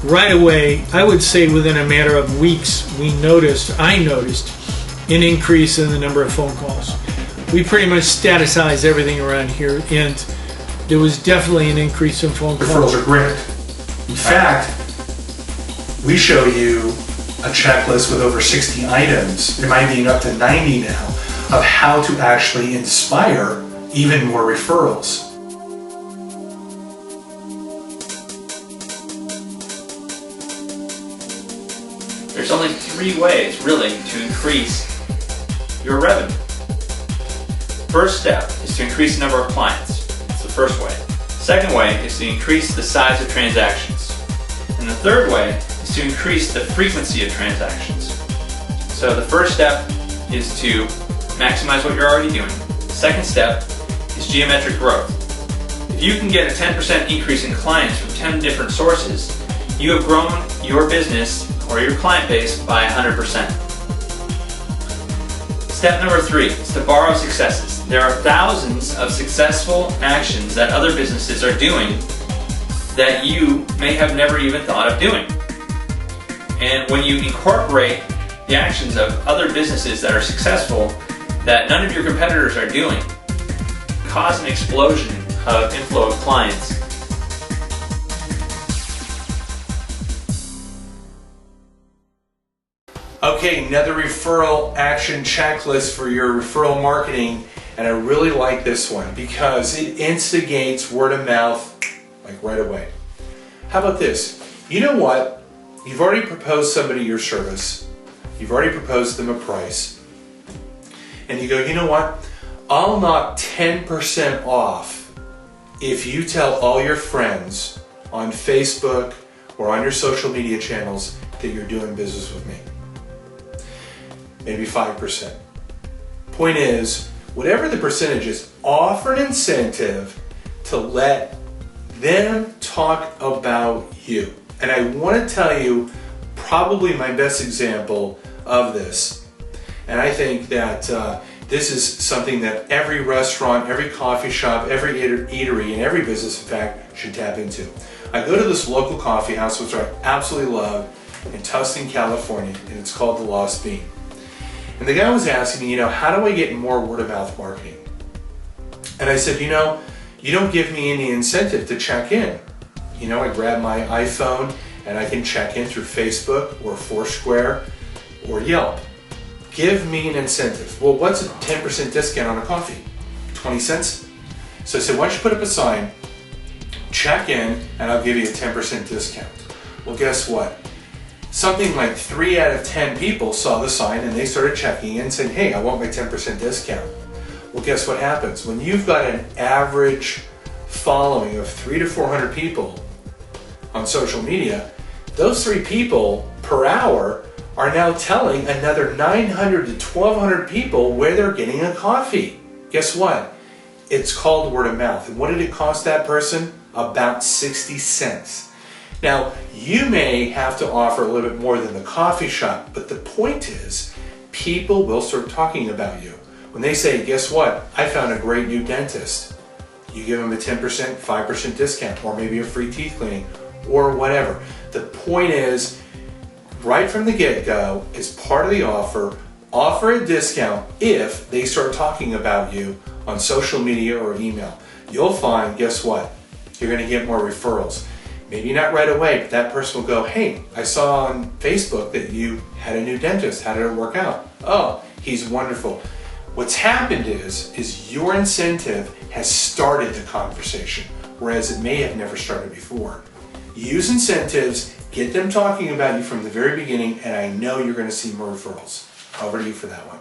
right away, I would say within a matter of weeks, I noticed an increase in the number of phone calls. We pretty much statistized everything around here, and there was definitely an increase in phone calls. Referrals are great. In fact, we show you a checklist with over 60 items, it might be up to 90 now, of how to actually inspire even more referrals. There's only 3 ways, really, to increase your revenue. First step is to increase the number of clients. That's the first way. Second way is to increase the size of transactions. And the third way is to increase the frequency of transactions. So the first step is to maximize what you're already doing. The second step is geometric growth. If you can get a 10% increase in clients from 10 different sources, you have grown your business or your client base by 100%. Step number 3 is to borrow successes. There are thousands of successful actions that other businesses are doing that you may have never even thought of doing. And when you incorporate the actions of other businesses that are successful that none of your competitors are doing, cause an explosion of inflow of clients. Okay, another referral action checklist for your referral marketing, and I really like this one because it instigates word of mouth like right away. How about this? You know what? You've already proposed somebody your service. You've already proposed them a price. And you go, you know what? I'll knock 10% off if you tell all your friends on Facebook or on your social media channels that you're doing business with me. Maybe 5%. Point is, whatever the percentage is, offer an incentive to let them talk about you. And I want to tell you probably my best example of this. And I think that this is something that every restaurant, every coffee shop, every eatery, and every business, in fact, should tap into. I go to this local coffee house, which I absolutely love, in Tustin, California, and it's called The Lost Bean. And the guy was asking me, how do I get more word of mouth marketing? And I said, you don't give me any incentive to check in. I grab my iPhone and I can check in through Facebook or Foursquare or Yelp. Give me an incentive. Well, what's a 10% discount on a coffee? 20 cents? So I said, why don't you put up a sign, check in, and I'll give you a 10% discount. Well, guess what? Something like 3 out of 10 people saw the sign and they started checking in saying, hey, I want my 10% discount. Well, guess what happens? When you've got an average following of 300 to 400 people on social media, those 3 people per hour are now telling another 900 to 1,200 people where they're getting a coffee. Guess what? It's called word of mouth. And what did it cost that person? About 60 cents. Now, you may have to offer a little bit more than the coffee shop, but the point is, people will start talking about you. When they say, guess what? I found a great new dentist. You give them a 10%, 5% discount, or maybe a free teeth cleaning, or whatever. The point is, right from the get-go, as part of the offer a discount if they start talking about you on social media or email. You'll find, guess what? You're going to get more referrals. Maybe not right away, but that person will go, hey, I saw on Facebook that you had a new dentist. How did it work out? Oh, he's wonderful. What's happened is your incentive has started the conversation, whereas it may have never started before. Use incentives, get them talking about you from the very beginning, and I know you're going to see more referrals. Over to you for that one.